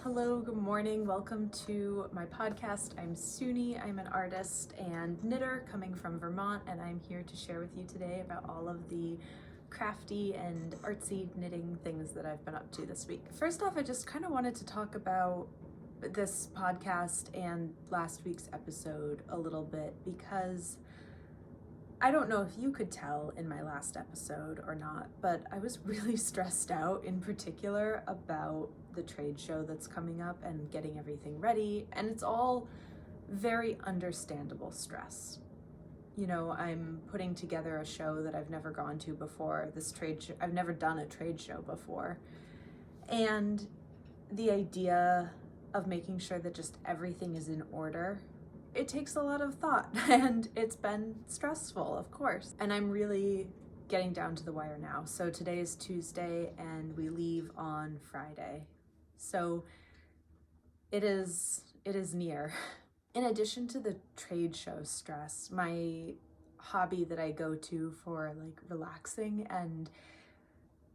Hello, good morning. Welcome to my podcast. I'm Suni. I'm an artist and knitter coming from Vermont, and I'm here to share with you today about all of the crafty and artsy knitting things that I've been up to this week. First off, I just kind of wanted to talk about this podcast and last week's episode a little bit because I don't know if you could tell in my last episode or not, but I was really stressed out in particular about the trade show that's coming up and getting everything ready. And it's all very understandable stress. You know, I'm putting together a show that I've never gone to before. I've never done a trade show before. And the idea of making sure that just everything is in order, it takes a lot of thought, and it's been stressful, of course. And I'm really getting down to the wire now. So today is Tuesday and we leave on Friday. So it is near. In addition to the trade show stress, my hobby that I go to for like relaxing and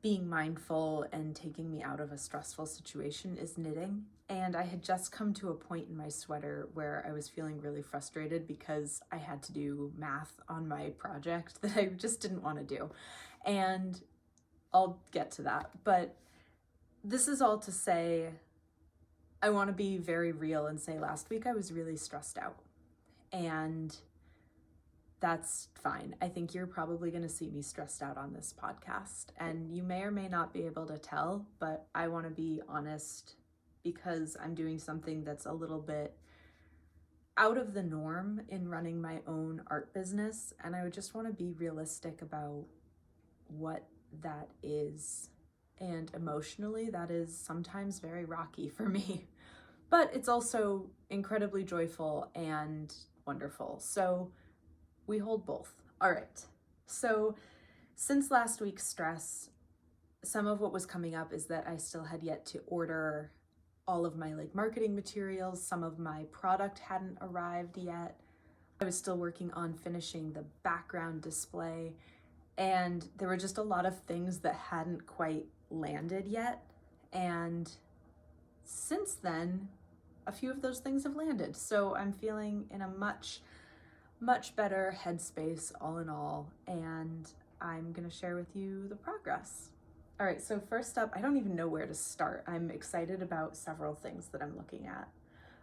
being mindful and taking me out of a stressful situation is knitting. And I had just come to a point in my sweater where I was feeling really frustrated because I had to do math on my project that I just didn't want to do. And I'll get to that. But this is all to say, I want to be very real and say last week I was really stressed out. And that's fine. I think you're probably going to see me stressed out on this podcast, and you may or may not be able to tell, but I want to be honest because I'm doing something that's a little bit out of the norm in running my own art business, and I would just want to be realistic about what that is. And emotionally, that is sometimes very rocky for me, but it's also incredibly joyful and wonderful. So we hold both. All right. So since last week's stress, some of what was coming up is that I still had yet to order all of my marketing materials. Some of my product hadn't arrived yet. I was still working on finishing the background display, and there were just a lot of things that hadn't quite landed yet. And since then, a few of those things have landed. So I'm feeling in a much better headspace all in all, and I'm gonna share with you the progress. All right, so first up, I don't even know where to start. I'm excited about several things that I'm looking at.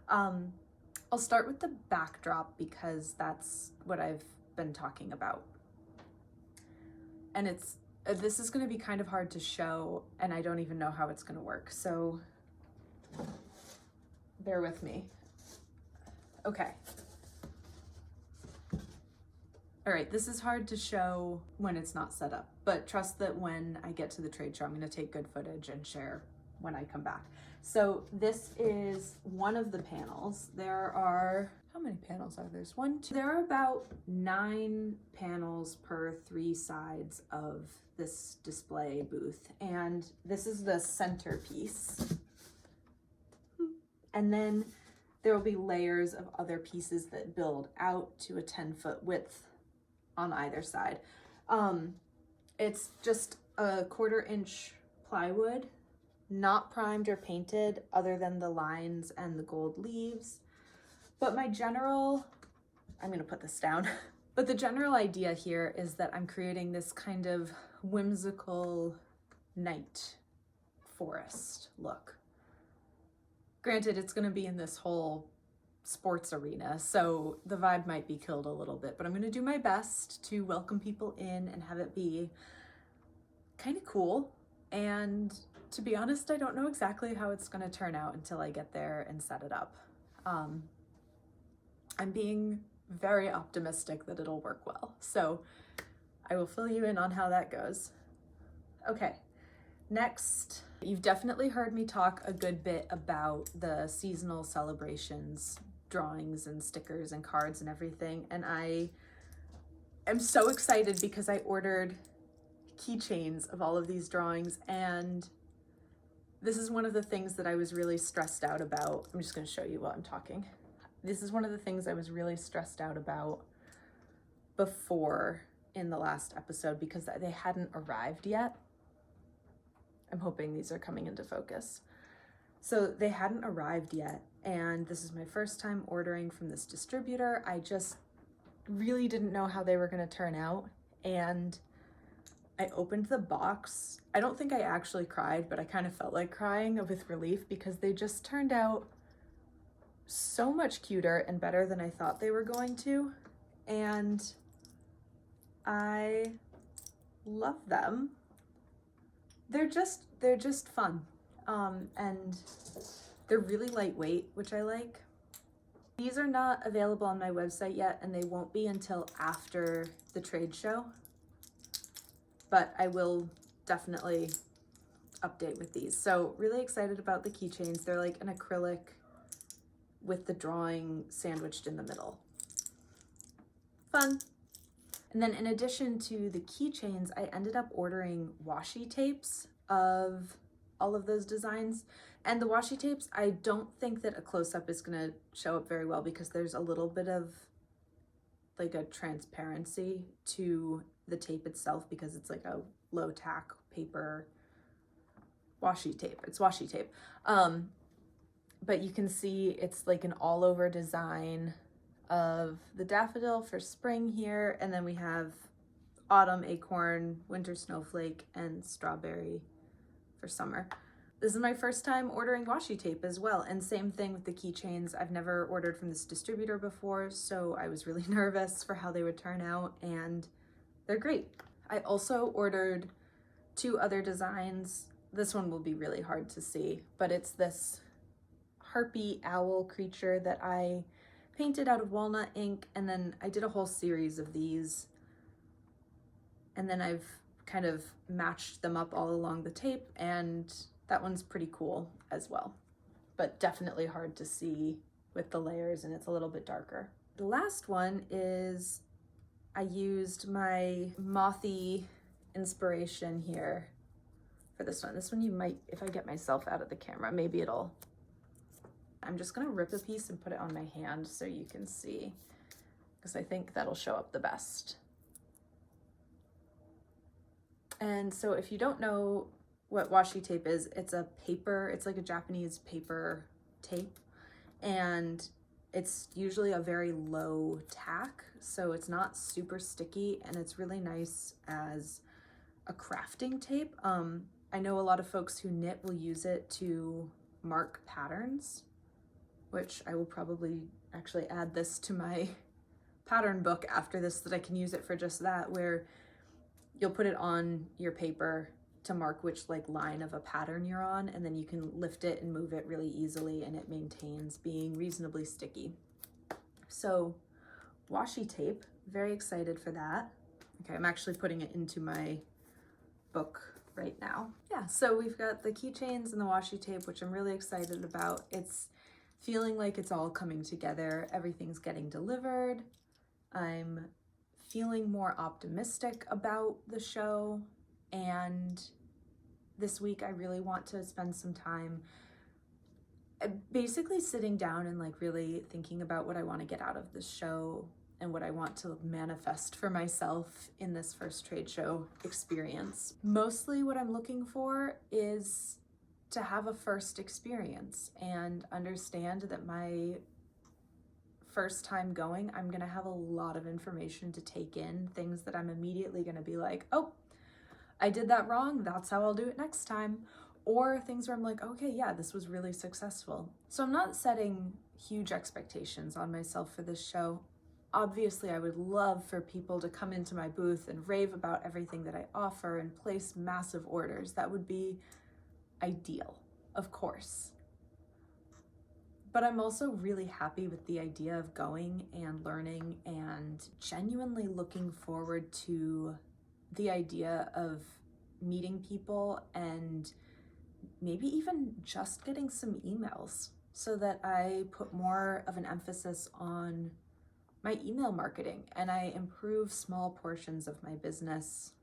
I'll start with the backdrop because that's what I've been talking about. And this is gonna be kind of hard to show, and I don't even know how it's gonna work, so bear with me. Okay. All right, this is hard to show when it's not set up, but trust that when I get to the trade show, I'm gonna take good footage and share when I come back. So this is one of the panels. There are, how many panels are there? There's 1, 2, there are about 9 panels per 3 sides of this display booth. And this is the centerpiece. And then there will be layers of other pieces that build out to a 10-foot width on either side. It's just a 1/4 inch plywood, not primed or painted other than the lines and the gold leaves. But I'm gonna put this down, but the general idea here is that I'm creating this kind of whimsical night forest look. Granted, it's gonna be in this whole sports arena, so the vibe might be killed a little bit, but I'm gonna do my best to welcome people in and have it be kind of cool. And to be honest, I don't know exactly how it's gonna turn out until I get there and set it up. I'm being very optimistic that it'll work well, so I will fill you in on how that goes. Okay, next, you've definitely heard me talk a good bit about the seasonal celebrations, drawings and stickers and cards and everything, and I am so excited because I ordered keychains of all of these drawings, and this is one of the things that I was really stressed out about. I'm just going to show you while I'm talking. This is one of the things I was really stressed out about before in the last episode because they hadn't arrived yet. I'm hoping these are coming into focus. So they hadn't arrived yet, and this is my first time ordering from this distributor. I just really didn't know how they were going to turn out, and I opened the box. I don't think I actually cried, but I kind of felt like crying with relief because they just turned out so much cuter and better than I thought they were going to, and I love them. They're just fun, and they're really lightweight, which I like. These are not available on my website yet, and they won't be until after the trade show, but I will definitely update with these. So really excited about the keychains. They're like an acrylic with the drawing sandwiched in the middle. Fun. And then in addition to the keychains, I ended up ordering washi tapes of all of those designs. And the washi tapes, I don't think that a close-up is gonna show up very well because there's a little bit of like a transparency to the tape itself because it's like a low tack paper washi tape. It's washi tape. But you can see it's like an all over design of the daffodil for spring here. And then we have autumn acorn, winter snowflake, and strawberry for summer. This is my first time ordering washi tape as well. And same thing with the keychains. I've never ordered from this distributor before, so I was really nervous for how they would turn out, and they're great. I also ordered 2 other designs. This one will be really hard to see, but it's this harpy owl creature that I painted out of walnut ink, and then I did a whole series of these, and then I've kind of matched them up all along the tape, and that one's pretty cool as well, but definitely hard to see with the layers, and it's a little bit darker. The last one is I used my mothy inspiration here for this one. This one you might, if I get myself out of the camera, maybe it'll, I'm just gonna rip a piece and put it on my hand so you can see, because I think that'll show up the best. And so if you don't know what washi tape is, it's a paper, it's like a Japanese paper tape, and it's usually a very low tack, so it's not super sticky, and it's really nice as a crafting tape. I know a lot of folks who knit will use it to mark patterns, which I will probably actually add this to my pattern book after this so that I can use it for just that, where you'll put it on your paper to mark which like line of a pattern you're on, and then you can lift it and move it really easily, and it maintains being reasonably sticky. So washi tape, very excited for that. Okay, I'm actually putting it into my book right now. Yeah, so we've got the keychains and the washi tape, which I'm really excited about. It's feeling like it's all coming together. Everything's getting delivered. I'm feeling more optimistic about the show, and this week I really want to spend some time basically sitting down and like really thinking about what I want to get out of this show and what I want to manifest for myself in this first trade show experience. Mostly what I'm looking for is to have a first experience and understand that my first time going, I'm gonna have a lot of information to take in, things that I'm immediately gonna be like, oh, I did that wrong, that's how I'll do it next time. Or things where I'm like, okay, yeah, this was really successful. So I'm not setting huge expectations on myself for this show. Obviously, I would love for people to come into my booth and rave about everything that I offer and place massive orders. That would be ideal, of course. But I'm also really happy with the idea of going and learning and genuinely looking forward to the idea of meeting people and maybe even just getting some emails so that I put more of an emphasis on my email marketing and I improve small portions of my business,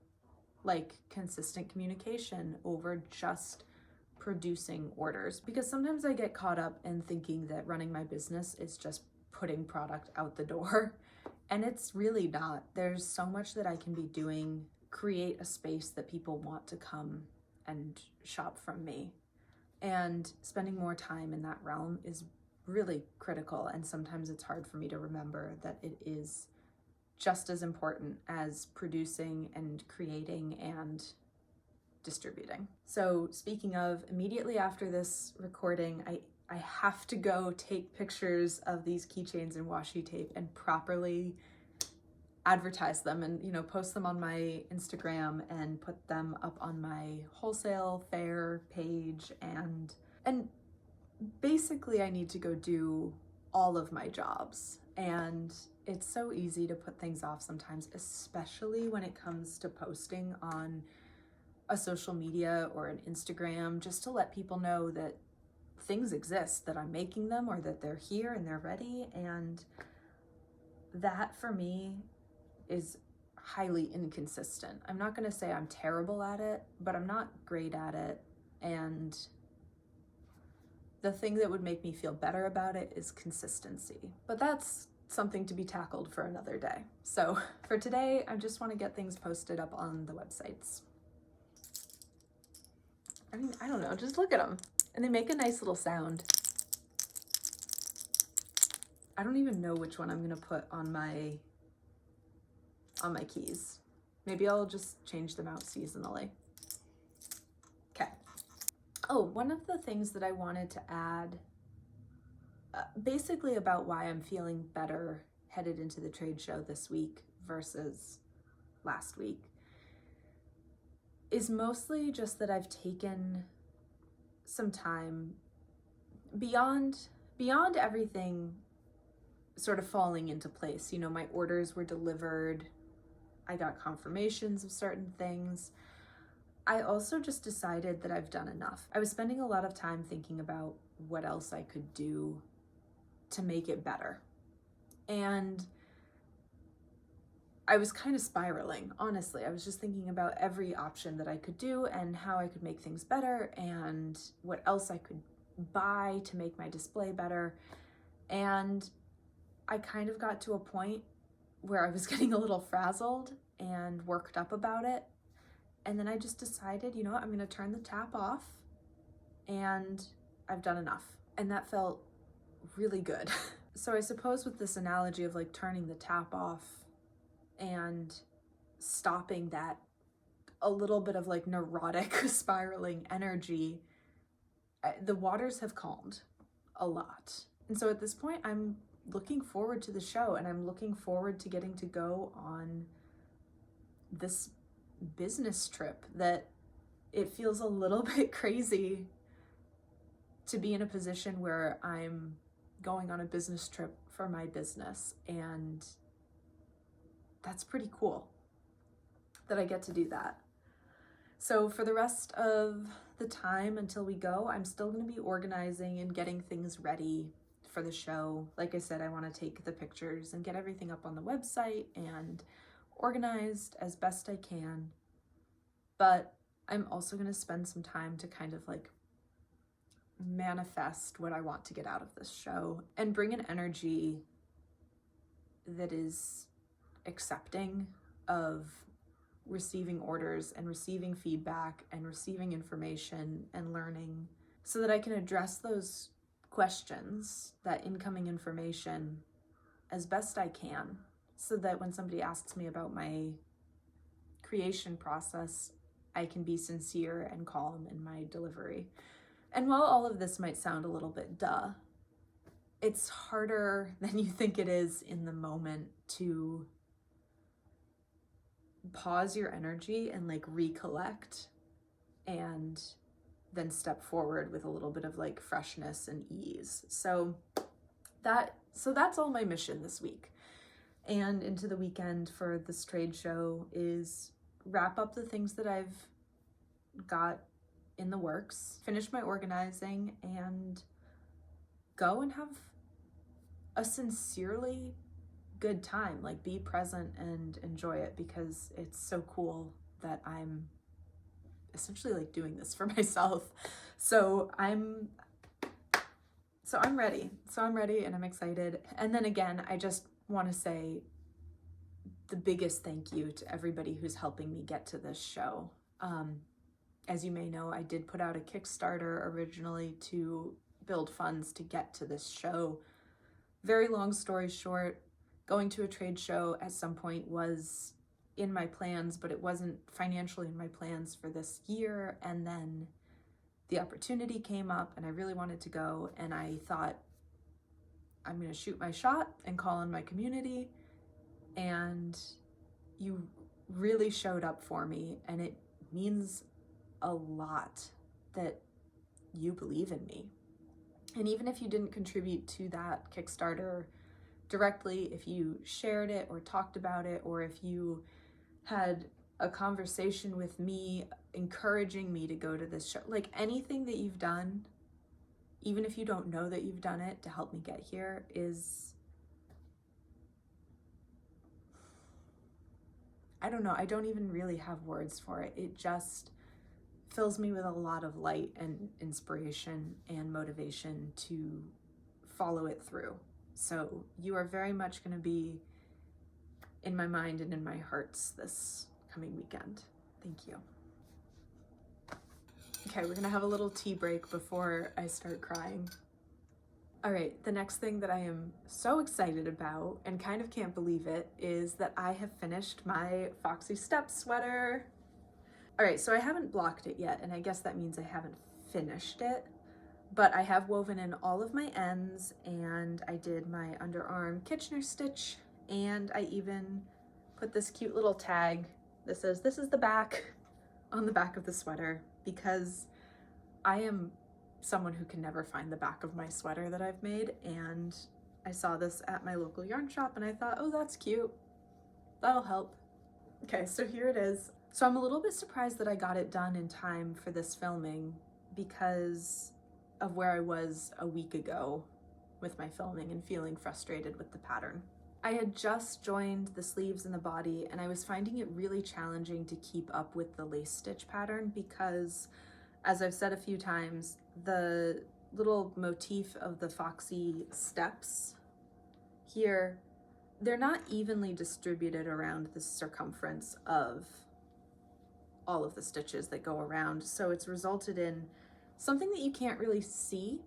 like consistent communication over just producing orders. Because sometimes I get caught up in thinking that running my business is just putting product out the door, and it's really not. There's so much that I can be doing, create a space that people want to come and shop from me. And spending more time in that realm is really critical, and sometimes it's hard for me to remember that it is just as important as producing and creating and distributing. So speaking of, immediately after this recording, I have to go take pictures of these keychains and washi tape and properly advertise them and, you know, post them on my Instagram and put them up on my wholesale fair page, and basically I need to go do all of my jobs. And it's so easy to put things off sometimes, especially when it comes to posting on a social media or an Instagram, just to let people know that things exist, that I'm making them, or that they're here and they're ready. And that for me is highly inconsistent. I'm not gonna say I'm terrible at it, but I'm not great at it. And the thing that would make me feel better about it is consistency. But that's something to be tackled for another day. So for today, I just want to get things posted up on the websites. I mean, I don't know, just look at them. And they make a nice little sound. I don't even know which one I'm gonna put on my keys. Maybe I'll just change them out seasonally. Okay. Oh, one of the things that I wanted to add, basically about why I'm feeling better headed into the trade show this week versus last week, is mostly just that I've taken some time beyond everything sort of falling into place. You know, my orders were delivered, I got confirmations of certain things. I also just decided that I've done enough. I was spending a lot of time thinking about what else I could do to make it better. And I was kind of spiraling, honestly. I was just thinking about every option that I could do and how I could make things better and what else I could buy to make my display better. And I kind of got to a point where I was getting a little frazzled and worked up about it. And then I just decided, you know what, I'm gonna turn the tap off, and I've done enough. And that felt really good. So I suppose with this analogy of like turning the tap off and stopping that a little bit of like neurotic spiraling energy, the waters have calmed a lot. And so at this point, I'm looking forward to the show, and I'm looking forward to getting to go on this business trip that it feels a little bit crazy to be in a position where I'm going on a business trip for my business, and that's pretty cool that I get to do that. So for the rest of the time until we go, I'm still going to be organizing and getting things ready for the show. Like I said, I want to take the pictures and get everything up on the website and organized as best I can. But I'm also going to spend some time to kind of like manifest what I want to get out of this show and bring an energy that is accepting of receiving orders and receiving feedback and receiving information and learning, so that I can address those questions, that incoming information, as best I can, so that when somebody asks me about my creation process, I can be sincere and calm in my delivery. And while all of this might sound a little bit duh, it's harder than you think it is in the moment to pause your energy and like recollect and then step forward with a little bit of like freshness and ease. So that's all my mission this week and into the weekend for this trade show is wrap up the things that I've got in the works, finish my organizing, and go and have a sincerely good time. Like, be present and enjoy it, because it's so cool that I'm essentially like doing this for myself. So I'm ready. And I'm excited. And then again, I just want to say the biggest thank you to everybody who's helping me get to this show. As you may know, I did put out a Kickstarter originally to build funds to get to this show. Very long story short, going to a trade show at some point was in my plans, but it wasn't financially in my plans for this year. And then the opportunity came up and I really wanted to go, and I thought, I'm going to shoot my shot and call in my community. And you really showed up for me, and it means a lot that you believe in me. And even if you didn't contribute to that Kickstarter directly, if you shared it or talked about it, or if you had a conversation with me encouraging me to go to this show, like anything that you've done, even if you don't know that you've done it to help me get here, is, I don't know, I don't even really have words for it. It just fills me with a lot of light and inspiration and motivation to follow it through. So you are very much going to be in my mind and in my hearts this coming weekend. Thank you. Okay, we're gonna have a little tea break before I start crying. All right, the next thing that I am so excited about and kind of can't believe it is that I have finished my Foxy Steps sweater. All right, so I haven't blocked it yet, and I guess that means I haven't finished it, but I have woven in all of my ends, and I did my underarm Kitchener stitch, and I even put this cute little tag that says, "This is the back," on the back of the sweater, because I am someone who can never find the back of my sweater that I've made, and I saw this at my local yarn shop and I thought, oh, that's cute. That'll help. Okay, so here it is. So I'm a little bit surprised that I got it done in time for this filming because of where I was a week ago with my filming and feeling frustrated with the pattern. I had just joined the sleeves and the body, and I was finding it really challenging to keep up with the lace stitch pattern because, as I've said a few times, the little motif of the Foxy Steps here, they're not evenly distributed around the circumference of all of the stitches that go around. So it's resulted in something that you can't really see,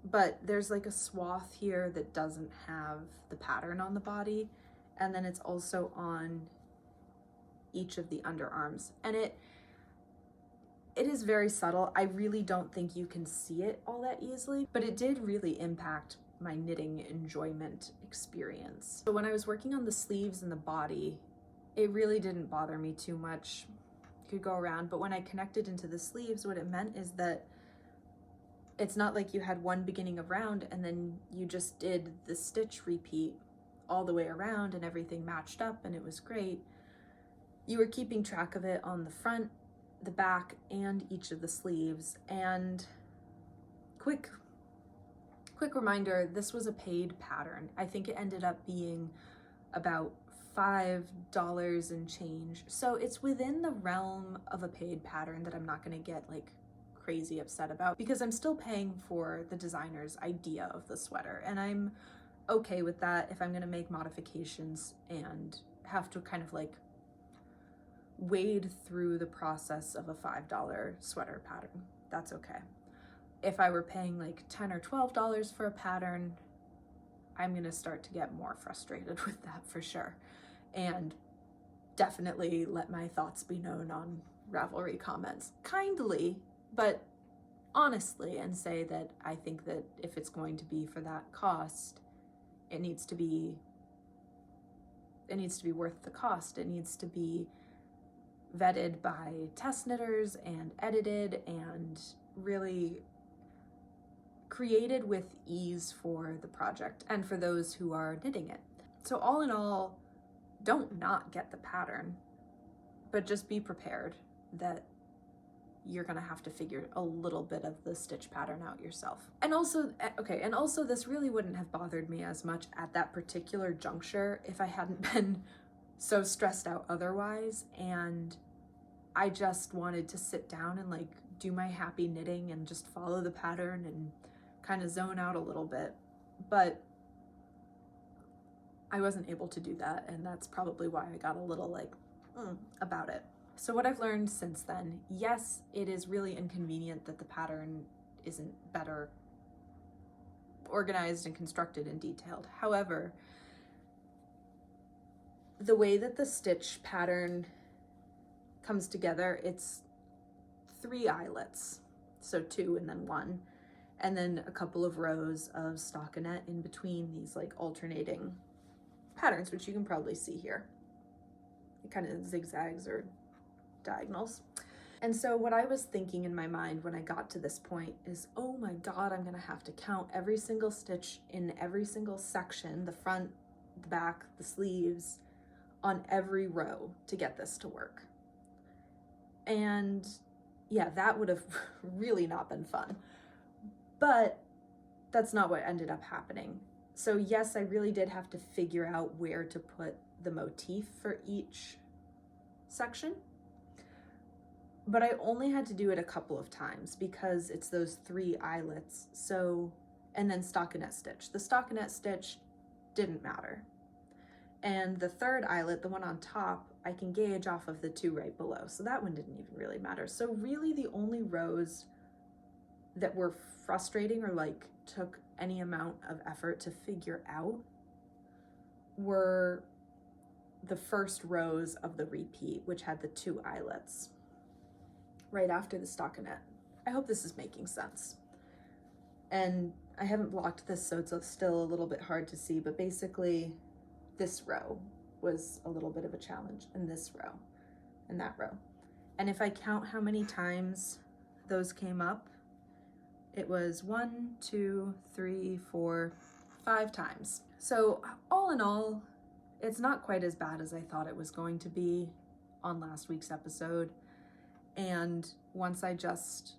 but there's like a swath here that doesn't have the pattern on the body, and then it's also on each of the underarms, and it is very subtle. I really don't think you can see it all that easily, but it did really impact my knitting enjoyment experience. So when I was working on the sleeves and the body, it really didn't bother me too much. Could go around, but when I connected into the sleeves, what it meant is that it's not like you had one beginning of round and then you just did the stitch repeat all the way around and everything matched up and it was great. You were keeping track of it on the front, the back, and each of the sleeves. And quick reminder, this was a paid pattern. I think it ended up being about $5 and change. So it's within the realm of a paid pattern that I'm not gonna get like crazy upset about, because I'm still paying for the designer's idea of the sweater, and I'm okay with that if I'm gonna make modifications and have to kind of like wade through the process of a $5 sweater pattern. That's okay. If I were paying like $10 or $12 for a pattern, I'm gonna start to get more frustrated with that for sure. And definitely let my thoughts be known on Ravelry comments kindly, but honestly, and say that I think that if it's going to be for that cost, it needs to be worth the cost. It needs to be vetted by test knitters and edited and really created with ease for the project and for those who are knitting it. So all in all, don't not get the pattern, but just be prepared that you're gonna have to figure a little bit of the stitch pattern out yourself. And also, this really wouldn't have bothered me as much at that particular juncture if I hadn't been so stressed out otherwise, and I just wanted to sit down and like do my happy knitting and just follow the pattern and kind of zone out a little bit. But I wasn't able to do that, and that's probably why I got a little like about it. So what I've learned since then, yes, it is really inconvenient that the pattern isn't better organized and constructed and detailed. However, the way that the stitch pattern comes together, it's 3 eyelets, so 2 and then 1, and then a couple of rows of stockinette in between these like alternating patterns, which you can probably see here. It kind of zigzags or diagonals. And so what I was thinking in my mind when I got to this point is, oh my God, I'm gonna have to count every single stitch in every single section, the front, the back, the sleeves, on every row to get this to work. And yeah, that would have really not been fun. But that's not what ended up happening. So yes, I really did have to figure out where to put the motif for each section. But I only had to do it a couple of times because it's those 3 eyelets. So, and then stockinette stitch. The stockinette stitch didn't matter. And the 3rd eyelet, the one on top, I can gauge off of the 2 right below. So that one didn't even really matter. So really the only rows that were frustrating or like took any amount of effort to figure out were the first rows of the repeat, which had the 2 eyelets right after the stockinette. I hope this is making sense. And I haven't blocked this, so it's still a little bit hard to see, but basically this row was a little bit of a challenge, and this row, and that row. And if I count how many times those came up, it was 1, 2, 3, 4, 5 times. So all in all, it's not quite as bad as I thought it was going to be on last week's episode. And once I just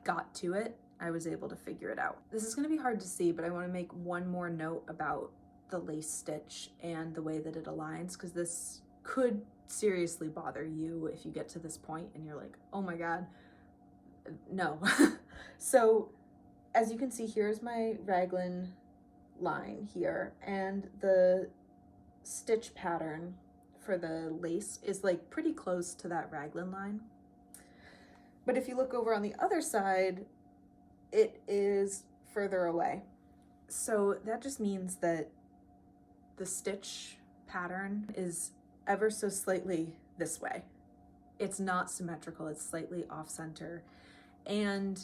got to it, I was able to figure it out. This is gonna be hard to see, but I wanna make one more note about the lace stitch and the way that it aligns, because this could seriously bother you if you get to this point and you're like, oh my God, no. So as you can see, here's my raglan line here, and the stitch pattern for the lace is like pretty close to that raglan line. But if you look over on the other side, it is further away. So that just means that the stitch pattern is ever so slightly this way. It's not symmetrical, it's slightly off center. And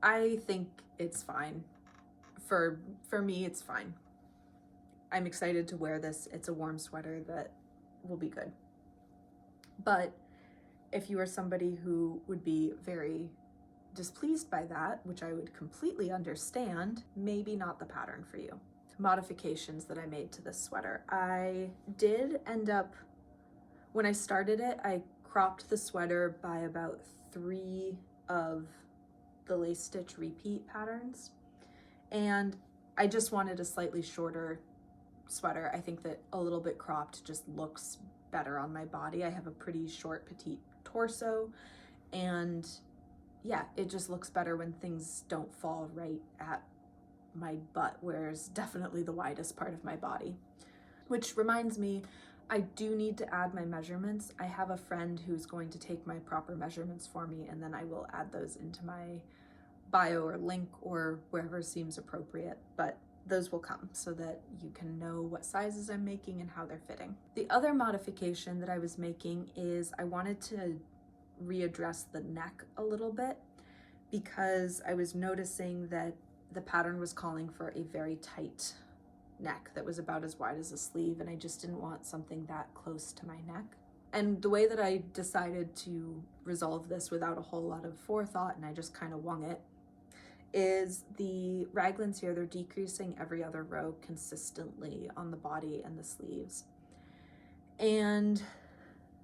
I think it's fine. For me, it's fine. I'm excited to wear this. It's a warm sweater that will be good. But if you are somebody who would be very displeased by that, which I would completely understand, maybe not the pattern for you. Modifications that I made to this sweater. I did end up, when I started it, I cropped the sweater by about 3 of the lace stitch repeat patterns. And I just wanted a slightly shorter sweater. I think that a little bit cropped just looks better on my body. I have a pretty short, petite torso, and yeah, it just looks better when things don't fall right at my butt, where it's definitely the widest part of my body. Which reminds me, I do need to add my measurements. I have a friend who's going to take my proper measurements for me, and then I will add those into my bio or link or wherever seems appropriate, but those will come so that you can know what sizes I'm making and how they're fitting. The other modification that I was making is I wanted to readdress the neck a little bit, because I was noticing that the pattern was calling for a very tight neck that was about as wide as a sleeve, and I just didn't want something that close to my neck. And the way that I decided to resolve this without a whole lot of forethought, and I just kind of wung it, is the raglans here, they're decreasing every other row consistently on the body and the sleeves. And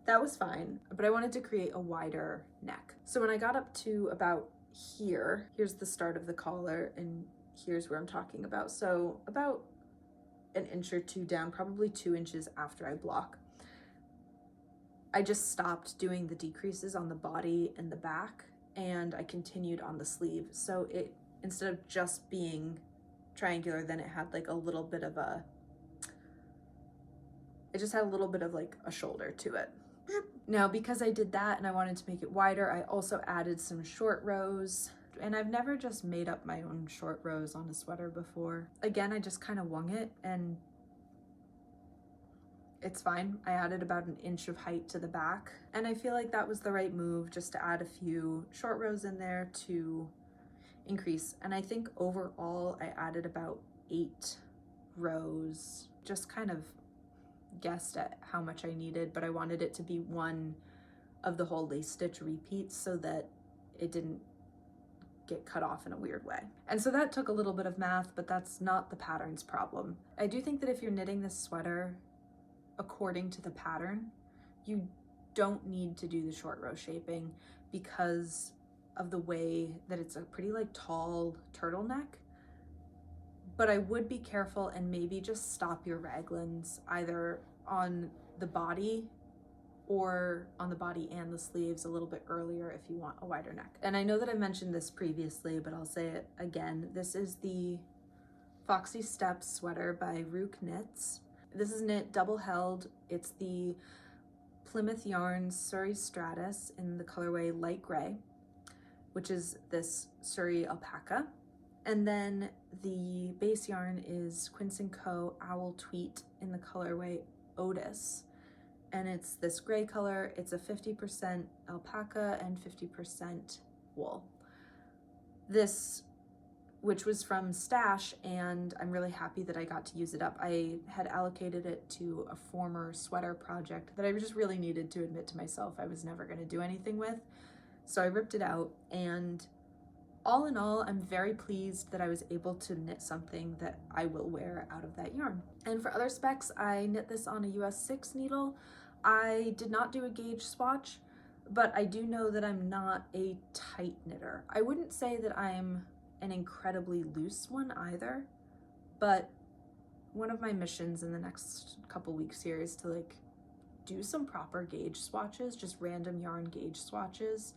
that was fine, but I wanted to create a wider neck. So when I got up to about here, here's the start of the collar, and here's where I'm talking about. So about an inch or 2 down, probably 2 inches after I block, I just stopped doing the decreases on the body and the back, and I continued on the sleeve. So it, instead of just being triangular, then it had like a little bit of a, it just had a little bit of like a shoulder to it. Now, because I did that and I wanted to make it wider, I also added some short rows. And I've never just made up my own short rows on a sweater before. Again, I just kind of wung it and it's fine. I added about an inch of height to the back. And I feel like that was the right move, just to add a few short rows in there to increase. And I think overall I added about 8 rows, just kind of guessed at how much I needed, but I wanted it to be one of the whole lace stitch repeats so that it didn't get cut off in a weird way. And so that took a little bit of math, but that's not the pattern's problem. I do think that if you're knitting this sweater according to the pattern, you don't need to do the short row shaping because of the way that it's a pretty like tall turtleneck. But I would be careful and maybe just stop your raglans either on the body or on the body and the sleeves a little bit earlier if you want a wider neck. And I know that I mentioned this previously, but I'll say it again. This is the Foxy Steps Sweater by Rook Knits. This is knit double held. It's the Plymouth Yarns Surrey Stratus in the colorway light gray, which is this Surrey alpaca. And then the base yarn is Quince & Co. Owl Tweet in the colorway Otis. And it's this gray color. It's a 50% alpaca and 50% wool. This, which was from Stash, and I'm really happy that I got to use it up. I had allocated it to a former sweater project that I just really needed to admit to myself I was never gonna do anything with. So I ripped it out, and all in all, I'm very pleased that I was able to knit something that I will wear out of that yarn. And for other specs, I knit this on a US 6 needle. I did not do a gauge swatch, but I do know that I'm not a tight knitter. I wouldn't say that I'm an incredibly loose one either, but one of my missions in the next couple weeks here is to like do some proper gauge swatches, just random yarn gauge swatches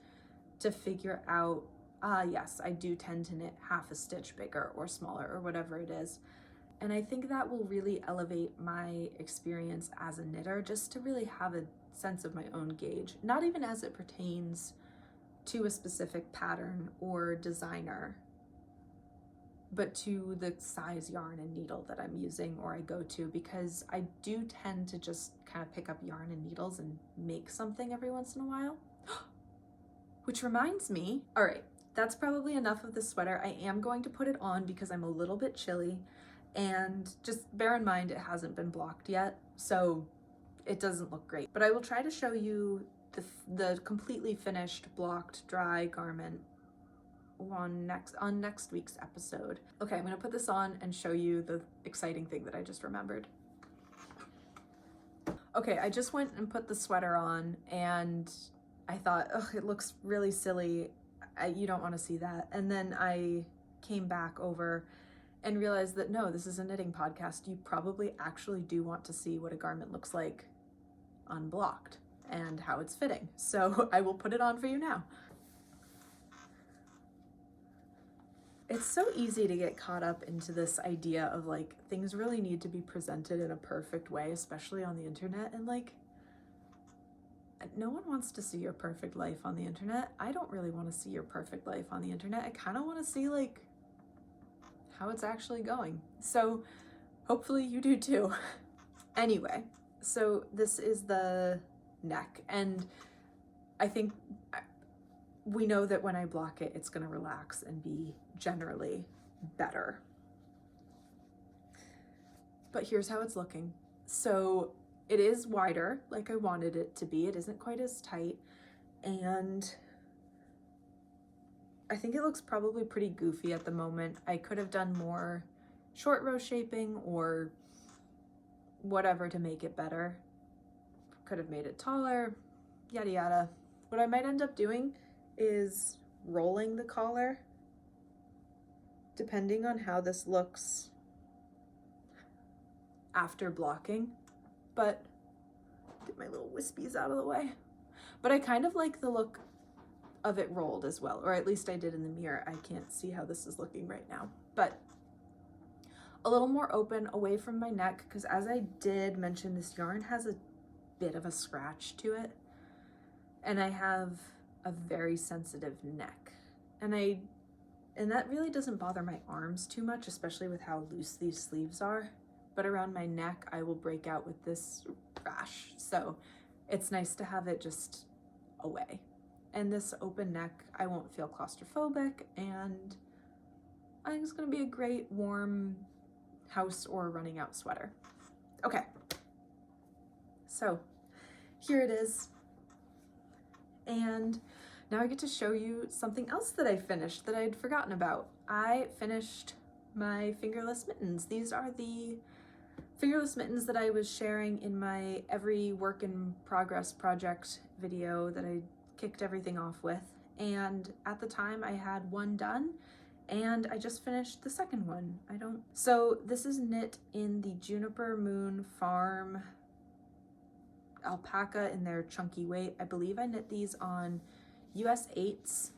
to figure out, yes, I do tend to knit half a stitch bigger or smaller or whatever it is. And I think that will really elevate my experience as a knitter, just to really have a sense of my own gauge, not even as it pertains to a specific pattern or designer, but to the size yarn and needle that I'm using or I go to, because I do tend to just kind of pick up yarn and needles and make something every once in a while. Which reminds me, all right, that's probably enough of the sweater. I am going to put it on because I'm a little bit chilly, and just bear in mind it hasn't been blocked yet, so it doesn't look great. But I will try to show you the completely finished blocked dry garment on next week's episode. Okay, I'm gonna put this on and show you the exciting thing that I just remembered. Okay, I just went and put the sweater on and I thought, oh, it looks really silly. You don't want to see that. And then I came back over and realized that no, this is a knitting podcast. You probably actually do want to see what a garment looks like unblocked and how it's fitting. So I will put it on for you now. It's so easy to get caught up into this idea of like things really need to be presented in a perfect way, especially on the internet, and like no one wants to see your perfect life on the internet. I don't really want to see your perfect life on the internet. I kind of want to see like how it's actually going. So hopefully you do too. Anyway, so this is the neck, and I think we know that when I block it, it's going to relax and be generally better. But here's how it's looking. So it is wider, like I wanted it to be. It isn't quite as tight, and I think it looks probably pretty goofy at the moment. I could have done more short row shaping or whatever to make it better. Could have made it taller, yada yada. What I might end up doing is rolling the collar, depending on how this looks after blocking. But get my little wispies out of the way. But I kind of like the look of it rolled as well, or at least I did in the mirror. I can't see how this is looking right now, but a little more open away from my neck, because as I did mention, this yarn has a bit of a scratch to it. and I have a very sensitive neck. And that really doesn't bother my arms too much, especially with how loose these sleeves are. But around my neck, I will break out with this rash. So it's nice to have it just away. And this open neck, I won't feel claustrophobic, and I think it's gonna be a great warm house or running out sweater. Okay, so here it is. And now I get to show you something else that I finished that I'd forgotten about. I finished my fingerless mittens. These are the fingerless mittens that I was sharing in my every work in progress project video that I kicked everything off with. And at the time I had one done, and I just finished the second one. So this is knit in the Juniper Moon Farm alpaca in their chunky weight. I believe I knit these on US 8s.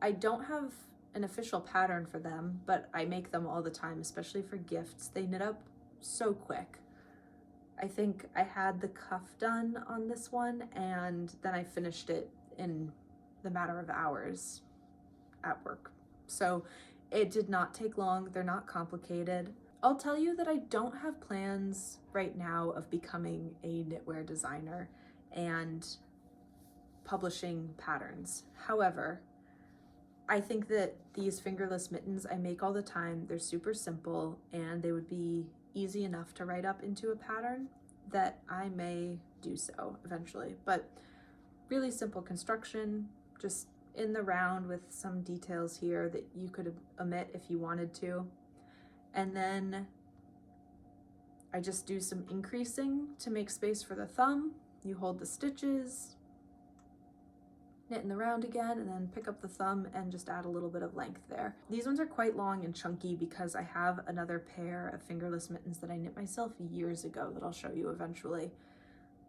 I don't have an official pattern for them, but I make them all the time, especially for gifts. They knit up so quick. I think I had the cuff done on this one, and then I finished it in the matter of hours at work. So it did not take long. They're not complicated. I'll tell you that I don't have plans right now of becoming a knitwear designer and publishing patterns. However, I think that these fingerless mittens I make all the time, they're super simple, and they would be easy enough to write up into a pattern that I may do so eventually. But really simple construction, just in the round with some details here that you could omit if you wanted to. And then I just do some increasing to make space for the thumb. You hold the stitches, knit in the round again, and then pick up the thumb and just add a little bit of length there. These ones are quite long and chunky because I have another pair of fingerless mittens that I knit myself years ago that I'll show you eventually.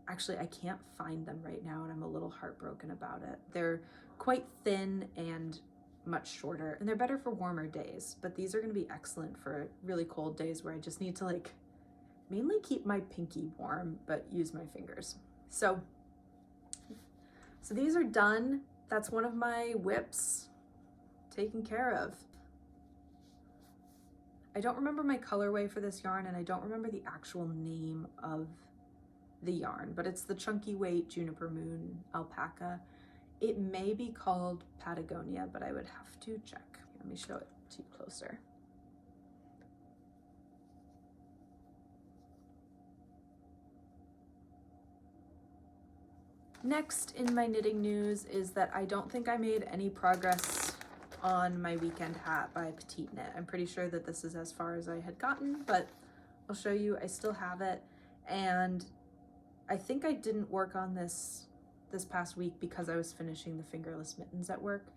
Actually, I can't find them right now, and I'm a little heartbroken about it. They're quite thin and much shorter, and they're better for warmer days, but these are going to be excellent for really cold days where I just need to like mainly keep my pinky warm but use my fingers. So these are done. That's one of my whips taken care of. I don't remember my colorway for this yarn, and I don't remember the actual name of the yarn, but it's the chunky weight Juniper Moon alpaca. It may be called Patagonia, but I would have to check. Let me show it to you closer. Next in my knitting news is that I don't think I made any progress on my weekend hat by Petite Knit. I'm pretty sure that this is as far as I had gotten, but I'll show you. I still have it, and I think I didn't work on this past week because I was finishing the fingerless mittens at work,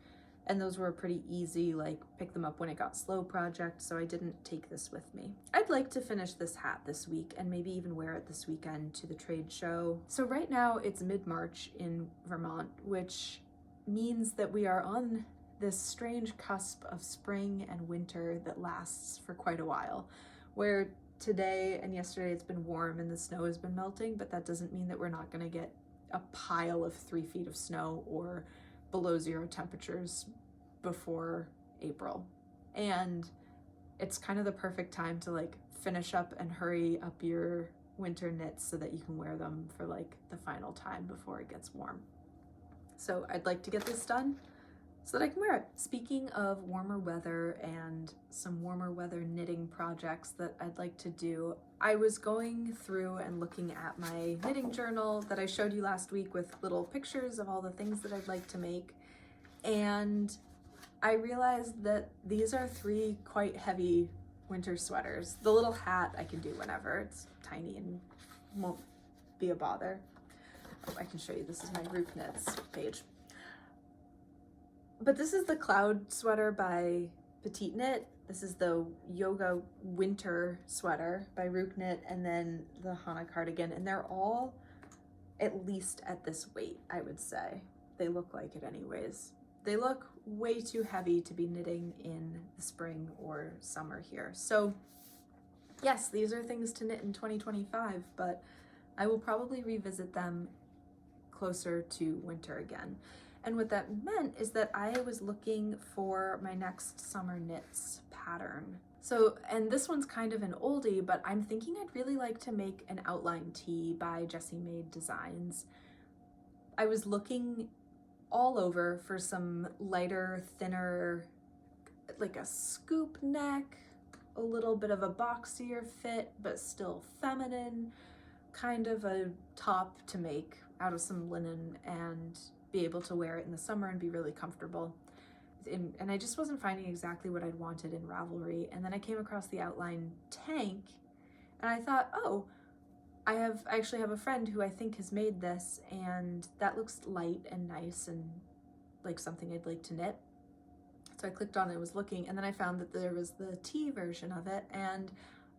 and those were a pretty easy, like, pick them up when it got slow project, so I didn't take this with me. I'd like to finish this hat this week and maybe even wear it this weekend to the trade show. So right now it's mid-March in Vermont, which means that we are on this strange cusp of spring and winter that lasts for quite a while, where today and yesterday it's been warm and the snow has been melting, but that doesn't mean that we're not going to get a pile of 3 feet of snow or below zero temperatures before April. And it's kind of the perfect time to like finish up and hurry up your winter knits so that you can wear them for like the final time before it gets warm. So I'd like to get this done so that I can wear it. Speaking of warmer weather and some warmer weather knitting projects that I'd like to do, I was going through and looking at my knitting journal that I showed you last week with little pictures of all the things that I'd like to make, and I realized that these are 3 quite heavy winter sweaters. The little hat I can do whenever. It's tiny and won't be a bother. Oh, I can show you. This is my Rook Knits page. But this is the cloud sweater by Petite Knit. This is the yoga winter sweater by Rook Knit, and then the Hana cardigan, and they're all at least at this weight, I would say. They look like it anyways. They look way too heavy to be knitting in the spring or summer here. So yes, these are things to knit in 2025, but I will probably revisit them closer to winter again. And what that meant is that I was looking for my next summer knits pattern. So, and this one's kind of an oldie, but I'm thinking I'd really like to make an outline tee by Jessie Made Designs. I was looking all over for some lighter, thinner, like a scoop neck, a little bit of a boxier fit, but still feminine, kind of a top to make out of some linen and be able to wear it in the summer and be really comfortable. And I just wasn't finding exactly what I'd wanted in Ravelry. And then I came across the outline tank and I thought, oh, I actually have a friend who I think has made this, and that looks light and nice and like something I'd like to knit. So I clicked on it, was looking, and then I found that there was the tee version of it, and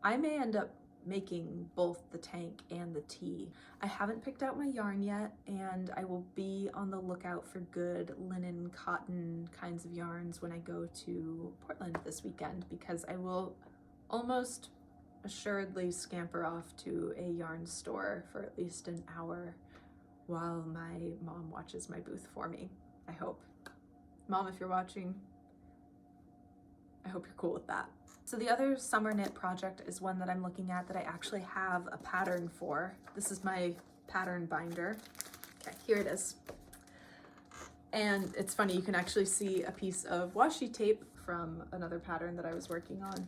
I may end up making both the tank and the tee. I haven't picked out my yarn yet, and I will be on the lookout for good linen, cotton kinds of yarns when I go to Portland this weekend, because I will almost assuredly scamper off to a yarn store for at least an hour while my mom watches my booth for me, I hope. Mom, if you're watching, I hope you're cool with that. So the other summer knit project is one that I'm looking at that I actually have a pattern for. This is my pattern binder. Okay, here it is. And it's funny, you can actually see a piece of washi tape from another pattern that I was working on.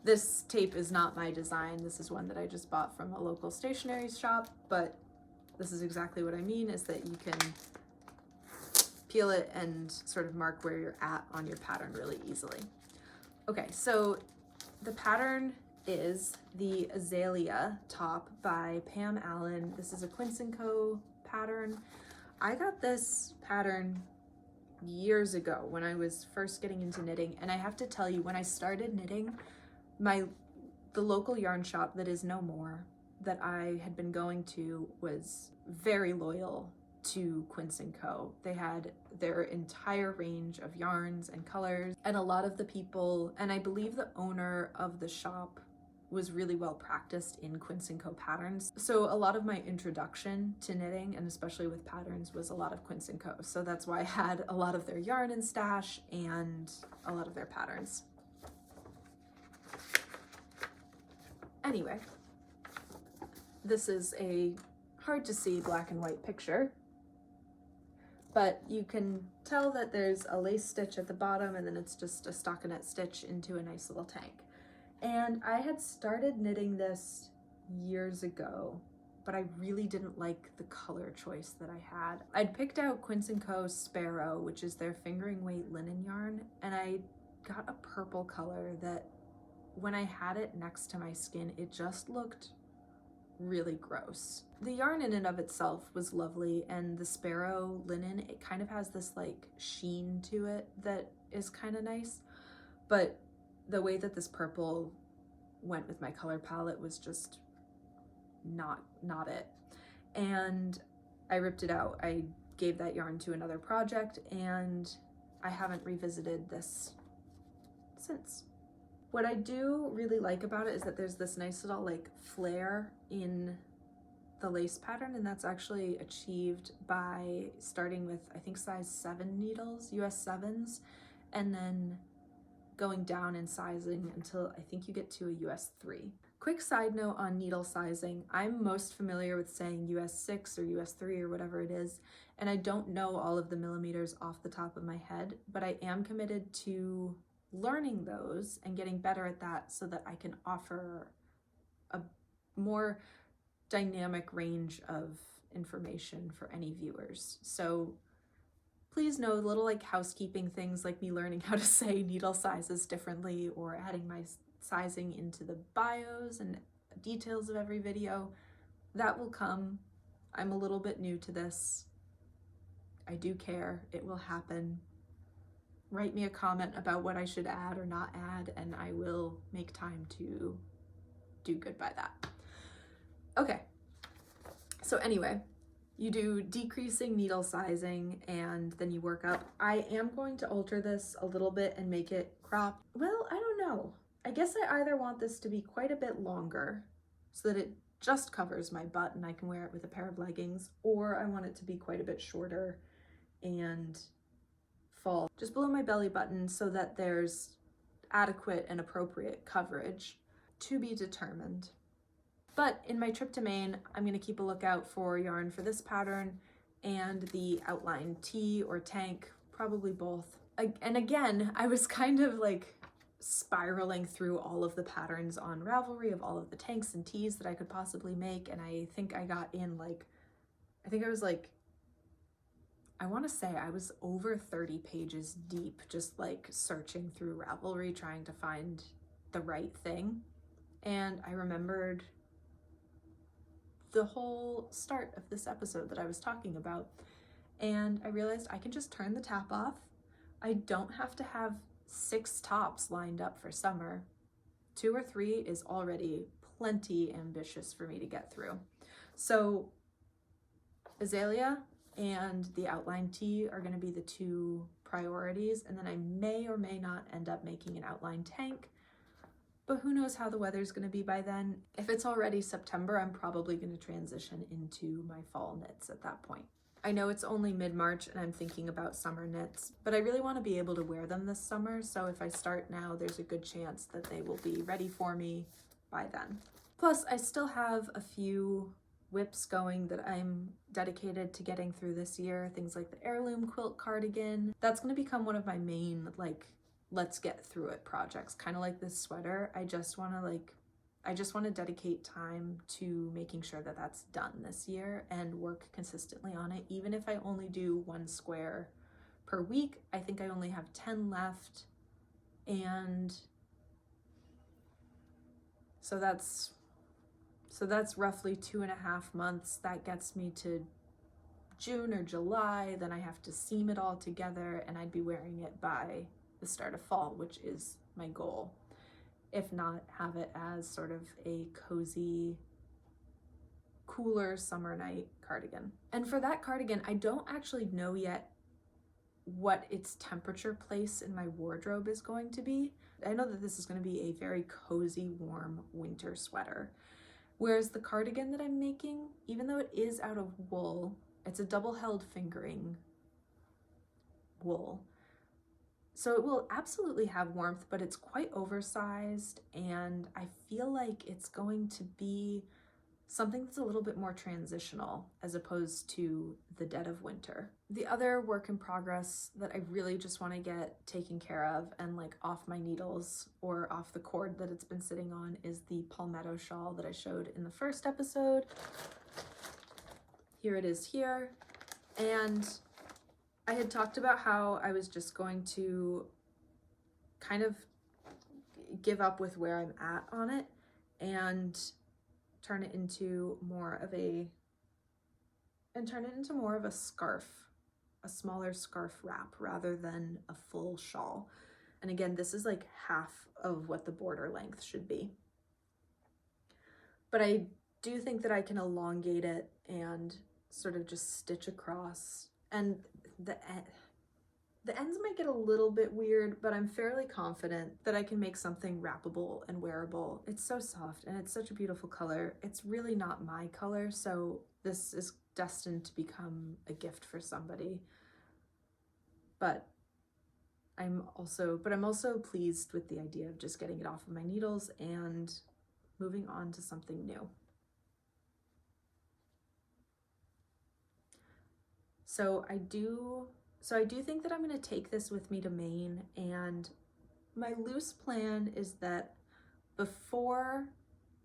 This tape is not my design. This is one that I just bought from a local stationery shop, but this is exactly what I mean, is that you can peel it and sort of mark where you're at on your pattern really easily. Okay, so the pattern is the Azalea top by Pam Allen. This is a Quince & Co. pattern. I got this pattern years ago when I was first getting into knitting, and I have to tell you, when I started knitting, the local yarn shop that is no more that I had been going to was very loyal to Quince & Co. They had their entire range of yarns and colors, and a lot of the people, and I believe the owner of the shop was really well practiced in Quince & Co. patterns. So a lot of my introduction to knitting, and especially with patterns, was a lot of Quince & Co. So that's why I had a lot of their yarn in stash and a lot of their patterns. Anyway, this is a hard to see black and white picture, but you can tell that there's a lace stitch at the bottom, and then it's just a stockinette stitch into a nice little tank. And I had started knitting this years ago, but I really didn't like the color choice that I had. I'd picked out Quince & Co. Sparrow, which is their fingering weight linen yarn, and I got a purple color that when I had it next to my skin, it just looked really gross. The yarn in and of itself was lovely, and the Sparrow linen, it kind of has this like sheen to it that is kind of nice, but the way that this purple went with my color palette was just not it. And I ripped it out. I gave that yarn to another project, and I haven't revisited this since. What I do really like about it is that there's this nice little like flare in the lace pattern, and that's actually achieved by starting with, I think, size 7 needles, US 7s, and then going down in sizing until I think you get to a US 3. Quick side note on needle sizing, I'm most familiar with saying US 6 or US 3 or whatever it is, and I don't know all of the millimeters off the top of my head, but I am committed to learning those and getting better at that so that I can offer a more dynamic range of information for any viewers. So please know little like housekeeping things like me learning how to say needle sizes differently or adding my sizing into the bios and details of every video. That will come. I'm a little bit new to this. I do care. It will happen. Write me a comment about what I should add or not add, and I will make time to do good by that. Okay, so anyway, you do decreasing needle sizing and then you work up. I am going to alter this a little bit and make it cropped. Well, I don't know. I guess I either want this to be quite a bit longer so that it just covers my butt and I can wear it with a pair of leggings, or I want it to be quite a bit shorter and fall just below my belly button so that there's adequate and appropriate coverage, to be determined. But in my trip to Maine, I'm going to keep a lookout for yarn for this pattern and the outline tee or tank, probably both. And again, I was kind of like spiraling through all of the patterns on Ravelry of all of the tanks and tees that I could possibly make, and I think I got in I want to say I was over 30 pages deep, just like searching through Ravelry trying to find the right thing. And I remembered the whole start of this episode that I was talking about, and I realized I can just turn the tap off. I don't have to have 6 tops lined up for summer. 2 or 3 is already plenty ambitious for me to get through. So azalea and the outline tee are going to be the 2 priorities, and then I may or may not end up making an outline tank, but who knows how the weather's going to be by then. If it's already September, I'm probably going to transition into my fall knits at that point. I know it's only mid-March and I'm thinking about summer knits, but I really want to be able to wear them this summer, so if I start now, there's a good chance that they will be ready for me by then. Plus, I still have a few whips going that I'm dedicated to getting through this year, things like the heirloom quilt cardigan. That's going to become one of my main, let's get through it projects, kind of like this sweater. I just want to dedicate time to making sure that that's done this year and work consistently on it. Even if I only do 1 square per week, I think I only have 10 left, and so that's roughly 2.5 months. That gets me to June or July. Then I have to seam it all together, and I'd be wearing it by the start of fall, which is my goal. If not, have it as sort of a cozy, cooler summer night cardigan. And for that cardigan, I don't actually know yet what its temperature place in my wardrobe is going to be. I know that this is going to be a very cozy, warm winter sweater. Whereas the cardigan that I'm making, even though it is out of wool, it's a double-held fingering wool. So it will absolutely have warmth, but it's quite oversized, and I feel like it's going to be something that's a little bit more transitional as opposed to the dead of winter. The other work in progress that I really just want to get taken care of and off my needles or off the cord that it's been sitting on is the palmetto shawl that I showed in the first episode. Here it is here. And I had talked about how I was just going to kind of give up with where I'm at on it and turn it into more of a scarf, a smaller scarf wrap rather than a full shawl. And again, this is half of what the border length should be. But I do think that I can elongate it and sort of just stitch across, and the ends might get a little bit weird, but I'm fairly confident that I can make something wrappable and wearable. It's so soft and it's such a beautiful color. It's really not my color, so this is destined to become a gift for somebody. But I'm also pleased with the idea of just getting it off of my needles and moving on to something new. So I do think that I'm going to take this with me to Maine, and my loose plan is that before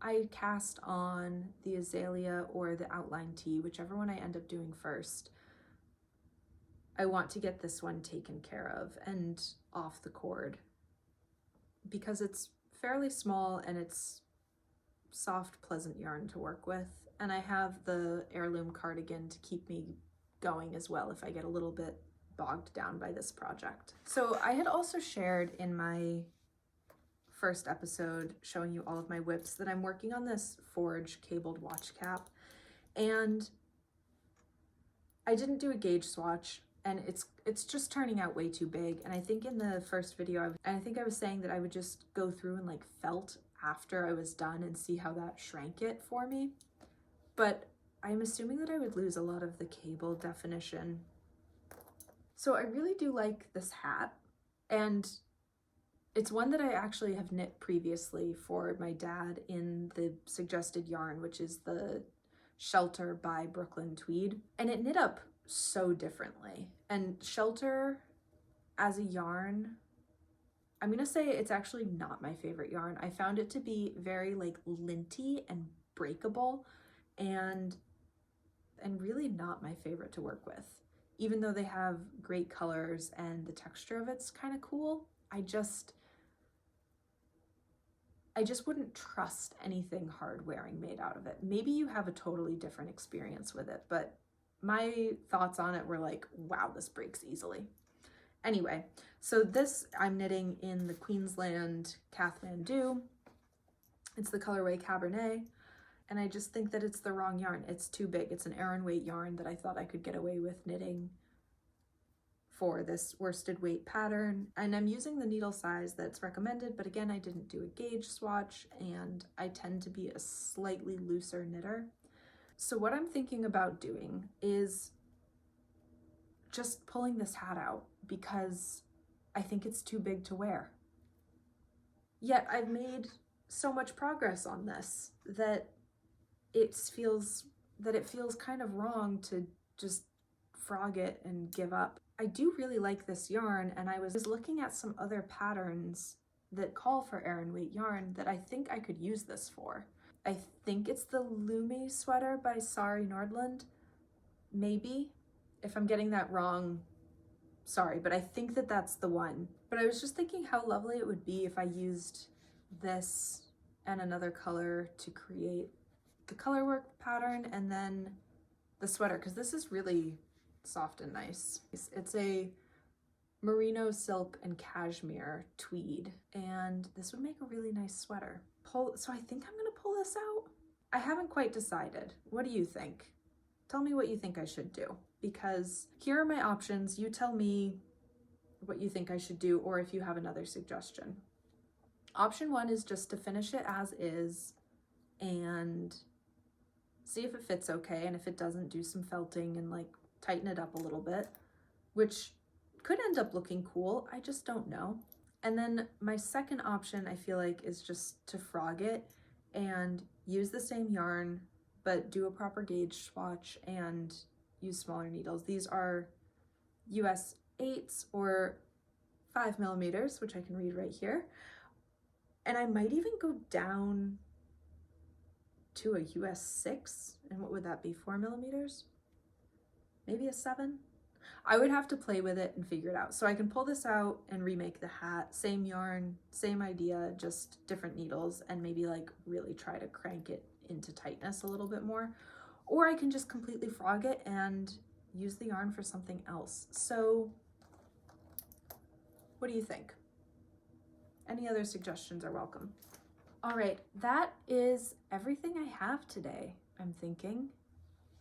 I cast on the azalea or the outline tee, whichever one I end up doing first, I want to get this one taken care of and off the cord because it's fairly small and it's soft, pleasant yarn to work with. And I have the heirloom cardigan to keep me going as well if I get a little bit bogged down by this project. So I had also shared in my first episode showing you all of my whips that I'm working on this forge cabled watch cap, and I didn't do a gauge swatch, and it's just turning out way too big. And I think in the first video I was saying that I would just go through and felt after I was done and see how that shrank it for me. But I'm assuming that I would lose a lot of the cable definition. So I really do like this hat, and it's one that I actually have knit previously for my dad in the suggested yarn, which is the Shelter by Brooklyn Tweed. And it knit up so differently. And Shelter as a yarn, I'm gonna say it's actually not my favorite yarn. I found it to be very like linty and breakable and really not my favorite to work with. Even though they have great colors and the texture of it's kind of cool, I just wouldn't trust anything hard wearing made out of it. Maybe you have a totally different experience with it, but my thoughts on it were like, wow, this breaks easily. Anyway, so this I'm knitting in the Queensland Kathmandu. It's the colorway Cabernet, and I just think that it's the wrong yarn. It's too big. It's an Aran weight yarn that I thought I could get away with knitting for this worsted weight pattern, and I'm using the needle size that's recommended, but again, I didn't do a gauge swatch, and I tend to be a slightly looser knitter. So what I'm thinking about doing is just pulling this hat out because I think it's too big to wear. Yet I've made so much progress on this that it feels kind of wrong to just frog it and give up. I do really like this yarn, and I was looking at some other patterns that call for Aran weight yarn that I think I could use this for. I think it's the Lumi sweater by Sari Nordland, maybe. If I'm getting that wrong, sorry, but I think that that's the one. But I was just thinking how lovely it would be if I used this and another color to create the color work pattern and then the sweater, because this is really soft and nice. It's a merino silk and cashmere tweed, and this would make a really nice sweater. So I think I'm gonna pull this out. I haven't quite decided. What do you think? Tell me what you think I should do, because here are my options. You tell me what you think I should do, or if you have another suggestion. Option one is just to finish it as is and see if it fits okay, and if it doesn't, do some felting and like tighten it up a little bit, which could end up looking cool. I just don't know. And then my second option, I feel like, is just to frog it and use the same yarn, but do a proper gauge swatch and use smaller needles. These are US 8s or 5mm, which I can read right here. And I might even go down to a US 6, and what would that be, 4mm? Maybe a 7? I would have to play with it and figure it out. So I can pull this out and remake the hat, same yarn, same idea, just different needles, and maybe like really try to crank it into tightness a little bit more. Or I can just completely frog it and use the yarn for something else. So what do you think? Any other suggestions are welcome. All right, that is everything I have today, I'm thinking.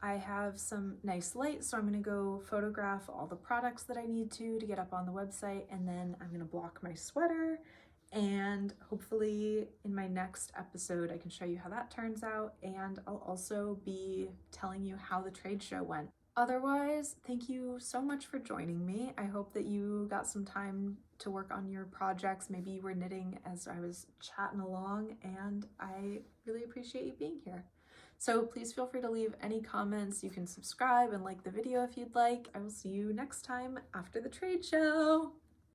I have some nice light, so I'm gonna go photograph all the products that I need to get up on the website, and then I'm gonna block my sweater, and hopefully in my next episode I can show you how that turns out, and I'll also be telling you how the trade show went. Otherwise, thank you so much for joining me. I hope that you got some time to work on your projects. Maybe you were knitting as I was chatting along, and I really appreciate you being here. So please feel free to leave any comments. You can subscribe and like the video if you'd like. I will see you next time after the trade show.